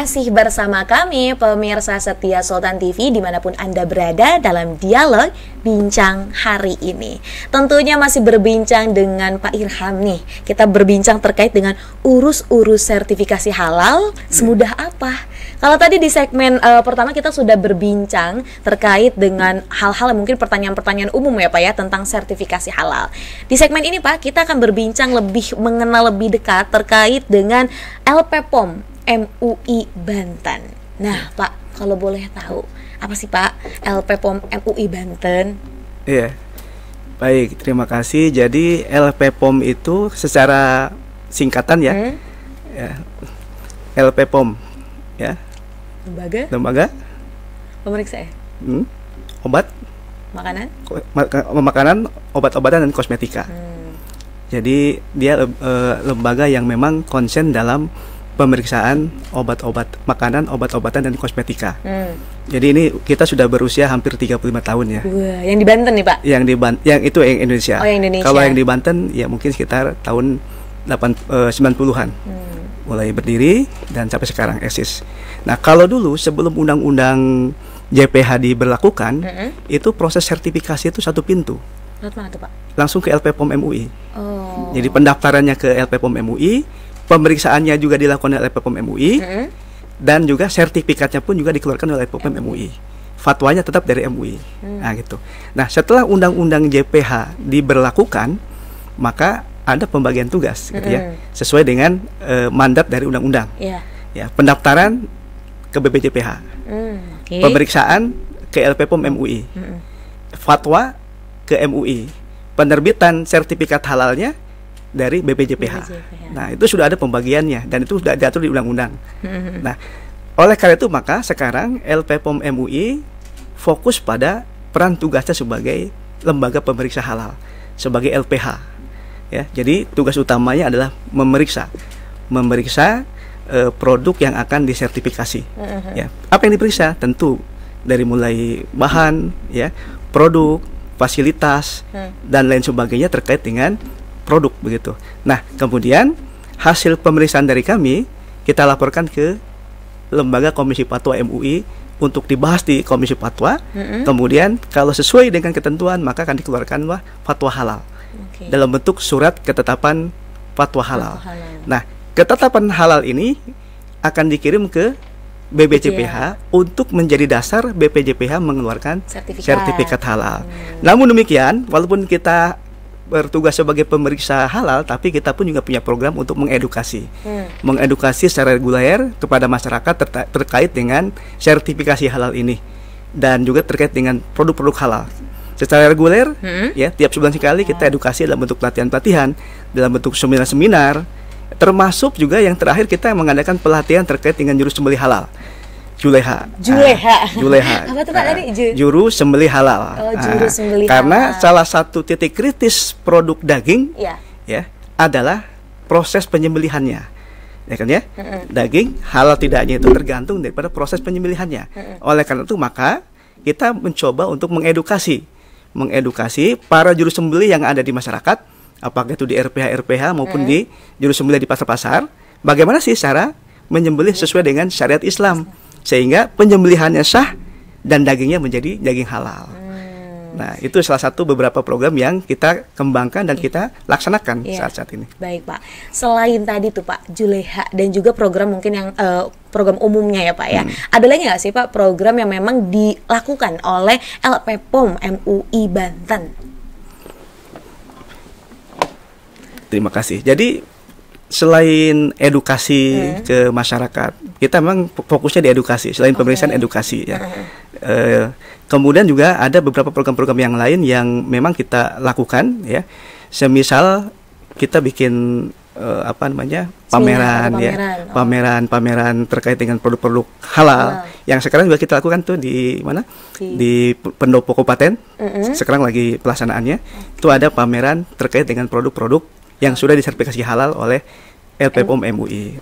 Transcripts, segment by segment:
masih bersama kami pemirsa setia Sultan TV dimanapun Anda berada dalam dialog bincang hari ini. Tentunya masih berbincang dengan Pak Irham nih. Kita berbincang terkait dengan urus-urus sertifikasi halal semudah apa. Kalau tadi di segmen pertama kita sudah berbincang terkait dengan hal-hal mungkin pertanyaan-pertanyaan umum ya Pak ya tentang sertifikasi halal. Di segmen ini Pak kita akan berbincang lebih mengenal lebih dekat terkait dengan LP POM MUI Banten. Nah Pak, kalau boleh tahu apa sih Pak LP POM MUI Banten? Iya, baik, terima kasih. Jadi LP POM itu secara singkatan ya, LP POM ya, lembaga pemeriksa ya, obat, makanan, obat-obatan dan kosmetika. Jadi dia lembaga yang memang konsen dalam pemeriksaan obat-obat, makanan, obat-obatan dan kosmetika. Jadi ini kita sudah berusia hampir 35 tahun ya. Wah, yang di Banten nih Pak? Yang itu yang Indonesia. Oh, yang Indonesia. Kalau yang di Banten ya mungkin sekitar tahun 90-an. Mulai berdiri dan sampai sekarang eksis. Nah, kalau dulu sebelum undang-undang JPH diberlakukan, itu proses sertifikasi itu satu pintu. Mana tuh Pak? Langsung ke LP POM MUI. Oh. Jadi pendaftarannya ke LP POM MUI, pemeriksaannya juga dilakukan oleh LP POM MUI, dan juga sertifikatnya pun juga dikeluarkan oleh LP POM MUI. Fatwanya tetap dari MUI. Nah, gitu. Nah, setelah undang-undang JPH diberlakukan, maka ada pembagian tugas gitu ya, sesuai dengan mandat dari undang-undang. Ya, pendaftaran ke BPJPH. Pemeriksaan ke LP POM MUI. Fatwa ke MUI. Penerbitan sertifikat halalnya dari BPJPH. Nah, itu sudah ada pembagiannya dan itu sudah diatur di undang-undang. Nah, oleh karena itu maka sekarang LP POM MUI fokus pada peran tugasnya sebagai lembaga pemeriksa halal, sebagai LPH. Ya, jadi tugas utamanya adalah memeriksa produk yang akan disertifikasi. Ya, apa yang diperiksa? Tentu dari mulai bahan, ya, produk, fasilitas dan lain sebagainya terkait dengan produk begitu. Nah, kemudian hasil pemeriksaan dari kami kita laporkan ke lembaga Komisi Fatwa MUI untuk dibahas di Komisi Fatwa. Kemudian kalau sesuai dengan ketentuan maka akan dikeluarkanlah fatwa halal. Dalam bentuk surat ketetapan fatwa halal. Nah, ketetapan halal ini akan dikirim ke BPJPH untuk menjadi dasar BPJPH mengeluarkan sertifikat halal. Namun demikian, walaupun kita bertugas sebagai pemeriksa halal, tapi kita pun juga punya program untuk mengedukasi, mengedukasi secara reguler kepada masyarakat terkait dengan sertifikasi halal ini dan juga terkait dengan produk-produk halal. Secara reguler, ya, tiap sebulan sekali kita edukasi dalam bentuk pelatihan-pelatihan, dalam bentuk seminar-seminar, termasuk juga yang terakhir kita mengadakan pelatihan terkait dengan juru sembelih halal. Juleha. Apa tuh Pak tadi? Juru sembelih halal. Oh, juru sembelih karena halal. Salah satu titik kritis produk daging ya adalah proses penyembelihannya. Ya kan ya? Daging halal tidaknya itu tergantung daripada proses penyembelihannya. Oleh karena itu maka kita mencoba untuk mengedukasi para juru sembelih yang ada di masyarakat, apakah itu di RPH maupun di juru sembelih di pasar-pasar, bagaimana sih cara menyembelih sesuai dengan syariat Islam sehingga penyembelihannya sah dan dagingnya menjadi daging halal. Nah, itu salah satu beberapa program yang kita kembangkan dan kita laksanakan saat-saat ini. Baik Pak, selain tadi tuh Pak Juleha dan juga program mungkin yang program umumnya ya Pak ya, ada lagi nggak sih Pak program yang memang dilakukan oleh LP POM MUI Banten? Terima kasih. Jadi selain edukasi ke masyarakat, kita memang fokusnya di edukasi. Selain pemeriksaan edukasi ya. Kemudian juga ada beberapa program-program yang lain yang memang kita lakukan ya. Semisal kita bikin pameran terkait dengan produk-produk halal yang sekarang juga kita lakukan tuh di mana? Di pendopo kabupaten. Sekarang lagi pelaksanaannya. Itu ada pameran terkait dengan produk-produk yang sudah disertifikasi halal oleh LP POM MUI.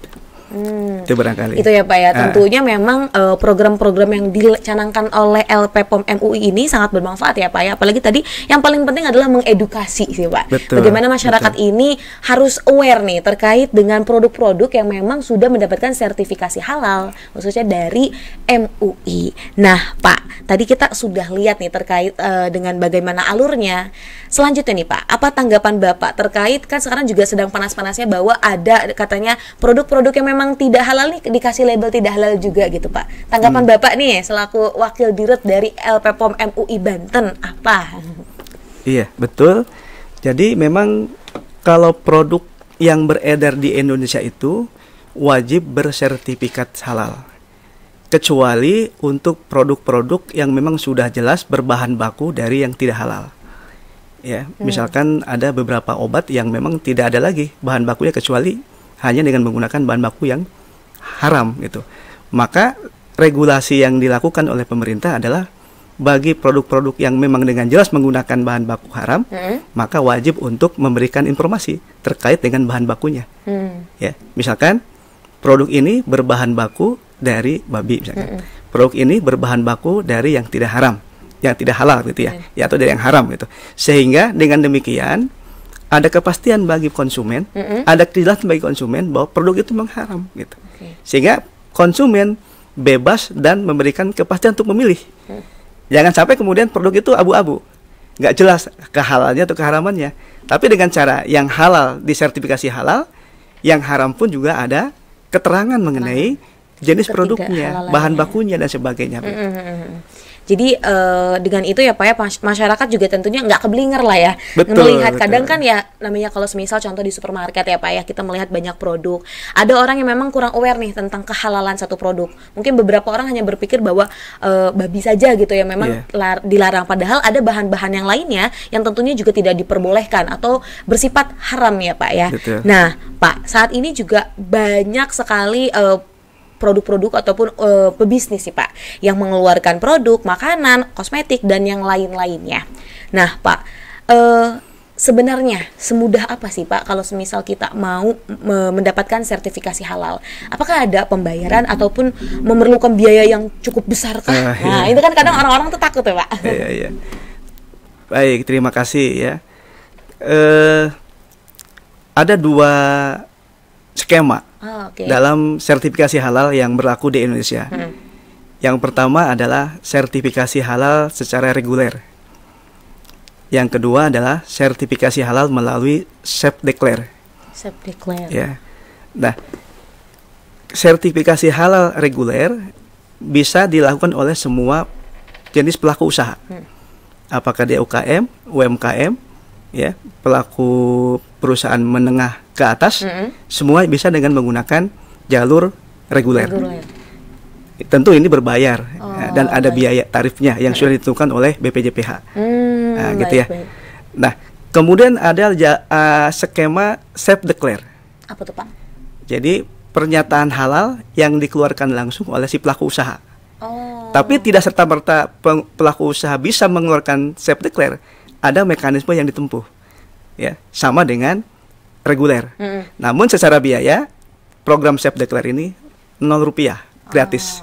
Itu barangkali. Itu ya Pak ya. Tentunya memang program-program yang dicanangkan oleh LPPOM MUI ini sangat bermanfaat ya Pak ya. Apalagi tadi yang paling penting adalah mengedukasi sih Pak. Betul, bagaimana masyarakat ini harus aware nih terkait dengan produk-produk yang memang sudah mendapatkan sertifikasi halal, khususnya dari MUI. Nah Pak, tadi kita sudah lihat nih terkait dengan bagaimana alurnya. Selanjutnya nih Pak, apa tanggapan Bapak terkait, kan sekarang juga sedang panas-panasnya bahwa ada katanya produk-produk yang memang tidak halal nih dikasih label tidak halal juga gitu Pak. Tanggapan Bapak nih selaku Wakil Dirut dari LPPOM MUI Banten apa? Iya, betul. Jadi memang kalau produk yang beredar di Indonesia itu wajib bersertifikat halal. Kecuali untuk produk-produk yang memang sudah jelas berbahan baku dari yang tidak halal. Ya, misalkan ada beberapa obat yang memang tidak ada lagi bahan bakunya kecuali hanya dengan menggunakan bahan baku yang haram gitu. Maka regulasi yang dilakukan oleh pemerintah adalah bagi produk-produk yang memang dengan jelas menggunakan bahan baku haram, maka wajib untuk memberikan informasi terkait dengan bahan bakunya. Ya, misalkan produk ini berbahan baku dari babi misalkan. Produk ini berbahan baku dari yang tidak haram, yang tidak halal gitu ya, atau dari yang haram gitu. Sehingga dengan demikian ada kepastian bagi konsumen, ada kejelasan bagi konsumen bahwa produk itu memang haram gitu. Sehingga konsumen bebas dan memberikan kepastian untuk memilih. Jangan sampai kemudian produk itu abu-abu, nggak jelas kehalalnya atau keharamannya. Tapi dengan cara yang halal disertifikasi halal, yang haram pun juga ada keterangan mengenai jenis produknya, bahan bakunya dan sebagainya. Jadi dengan itu ya Pak ya, masyarakat juga tentunya nggak keblinger lah ya. Melihat kadang kan ya namanya kalau semisal contoh di supermarket ya Pak ya, kita melihat banyak produk. Ada orang yang memang kurang aware nih tentang kehalalan satu produk. Mungkin beberapa orang hanya berpikir bahwa babi saja gitu ya memang dilarang. Padahal ada bahan-bahan yang lainnya yang tentunya juga tidak diperbolehkan atau bersifat haram ya Pak ya. Nah Pak, saat ini juga banyak sekali produk-produk ataupun pebisnis sih Pak yang mengeluarkan produk, makanan, kosmetik dan yang lain-lainnya. Nah Pak, sebenarnya semudah apa sih Pak kalau semisal kita mau mendapatkan sertifikasi halal? Apakah ada pembayaran ataupun memerlukan biaya yang cukup besar kah? Nah itu kan kadang orang-orang tuh takut ya Pak. Iya. Baik, terima kasih ya. Ada dua skema dalam sertifikasi halal yang berlaku di Indonesia. Yang pertama adalah sertifikasi halal secara reguler. Yang kedua adalah sertifikasi halal melalui self-declare. Ya. Nah, sertifikasi halal reguler bisa dilakukan oleh semua jenis pelaku usaha. Apakah dia UKM, UMKM, ya, pelaku perusahaan menengah ke atas, semua bisa dengan menggunakan jalur reguler. Tentu ini berbayar dan ada biaya tarifnya yang sudah ditentukan oleh BPJPH. Nah, gitu ya. Nah, kemudian ada skema self-declare. Apa tuh Pak? Jadi pernyataan halal yang dikeluarkan langsung oleh si pelaku usaha. Tapi tidak serta-merta pelaku usaha bisa mengeluarkan self-declare. Ada mekanisme yang ditempuh, ya, sama dengan reguler. Namun secara biaya program self-declare ini Rp0, gratis.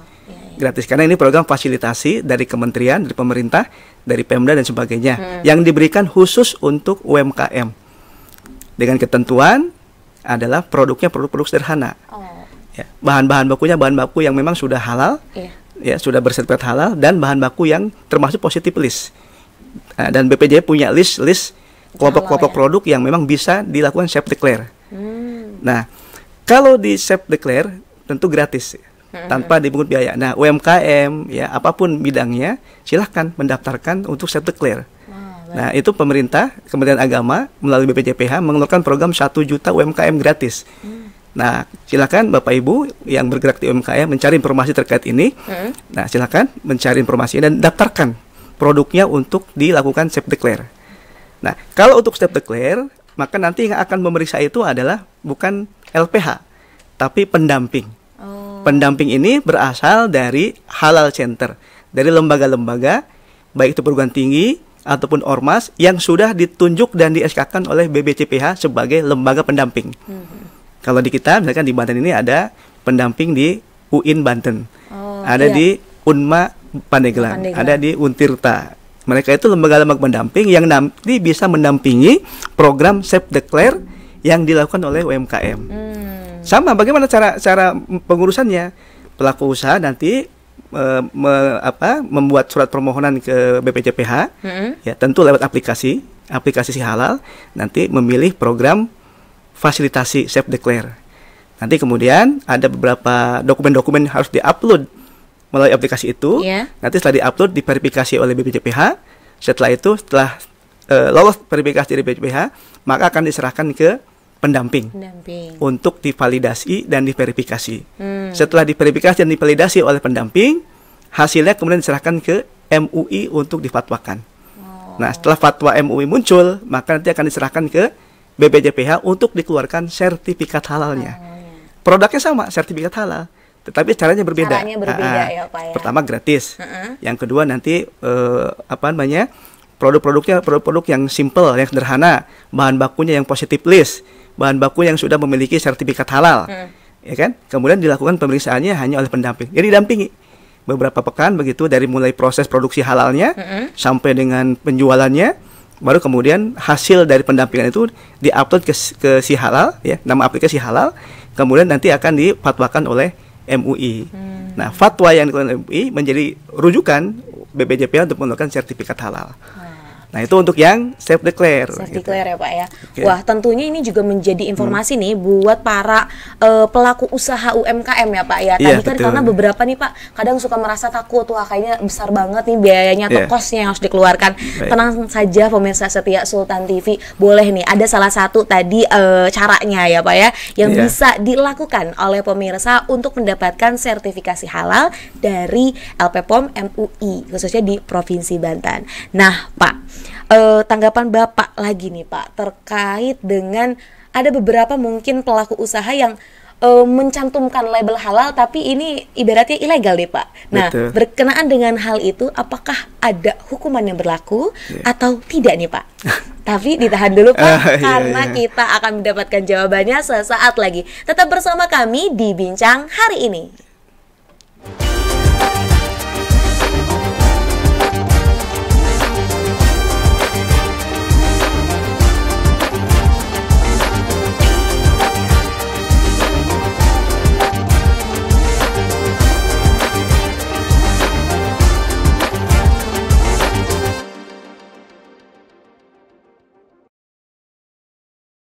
Gratis karena ini program fasilitasi dari kementerian, dari pemerintah, dari Pemda dan sebagainya yang diberikan khusus untuk UMKM. Dengan ketentuan adalah produknya produk-produk sederhana. Ya, bahan-bahan bakunya bahan baku yang memang sudah halal, ya, sudah bersertifikat halal dan bahan baku yang termasuk positive list. Dan BPJP punya list kelompok-kelompok produk yang memang bisa dilakukan self-declare. Nah, kalau di self-declare tentu gratis, tanpa dipungut biaya. Nah, UMKM, ya, apapun bidangnya, silahkan mendaftarkan untuk self-declare. Nah, itu pemerintah, Kementerian Agama, melalui BPJPH, mengeluarkan program 1 juta UMKM gratis. Nah, silakan Bapak Ibu yang bergerak di UMKM mencari informasi terkait ini. Nah, silakan mencari informasi dan daftarkan produknya untuk dilakukan self-declare. Nah, kalau untuk self-declare, maka nanti yang akan memeriksa itu adalah bukan LPH, tapi pendamping. Pendamping ini berasal dari Halal Center, dari lembaga-lembaga, baik itu perguruan tinggi ataupun ormas yang sudah ditunjuk dan di-SK-kan oleh BPJPH sebagai lembaga pendamping. Kalau di kita, misalkan di Banten ini ada pendamping di UIN Banten, ada iya. di Unma Pandeglang, Pandeglang, ada di Untirta. Mereka itu lembaga-lembaga pendamping yang nanti bisa mendampingi program Self Declare yang dilakukan oleh UMKM. Sama, bagaimana cara pengurusannya? Pelaku usaha nanti membuat surat permohonan ke BPJPH, ya tentu lewat aplikasi si halal, nanti memilih program fasilitasi Self Declare. Nanti kemudian ada beberapa dokumen-dokumen yang harus diupload melalui aplikasi itu. Nanti setelah diupload, diverifikasi oleh BPJPH. Setelah itu, setelah lolos verifikasi dari BPJPH, maka akan diserahkan ke pendamping untuk divalidasi dan diverifikasi. Setelah diverifikasi dan divalidasi oleh pendamping, hasilnya kemudian diserahkan ke MUI untuk difatwakan. Nah, setelah fatwa MUI muncul, maka nanti akan diserahkan ke BPJPH untuk dikeluarkan sertifikat halalnya. Produknya sama, sertifikat halal, tetapi caranya berbeda. Ya, Pak, ya. Pertama gratis, yang kedua nanti produk-produk yang simple, yang sederhana, bahan bakunya yang positive list, bahan baku yang sudah memiliki sertifikat halal, ya kan? Kemudian dilakukan pemeriksaannya hanya oleh pendamping. Jadi didampingi beberapa pekan begitu, dari mulai proses produksi halalnya sampai dengan penjualannya, baru kemudian hasil dari pendampingan itu diupload ke si halal, ya, nama aplikasi halal. Kemudian nanti akan difatwakan oleh MUI. Nah, fatwa yang dikeluarkan MUI menjadi rujukan BPJPH untuk melakukan sertifikat halal. Nah, itu untuk yang self declare. Self declare ya, Pak ya. Wah, tentunya ini juga menjadi informasi nih buat para pelaku usaha UMKM ya, Pak ya. Tadi kan karena beberapa nih, Pak, kadang suka merasa takut, wah kayaknya besar banget nih biayanya atau kosnya yang harus dikeluarkan. Tenang saja pemirsa setia Sultan TV, boleh nih ada salah satu tadi caranya ya, Pak ya, yang bisa dilakukan oleh pemirsa untuk mendapatkan sertifikasi halal dari LPPOM MUI khususnya di Provinsi Banten. Nah, Pak, tanggapan Bapak lagi nih, Pak, terkait dengan ada beberapa mungkin pelaku usaha yang mencantumkan label halal tapi ini ibaratnya ilegal nih, Pak. Nah, berkenaan dengan hal itu, apakah ada hukuman yang berlaku atau tidak nih, Pak? Tapi ditahan dulu, Pak, karena kita akan mendapatkan jawabannya sesaat lagi. Tetap bersama kami di Bincang Hari Ini.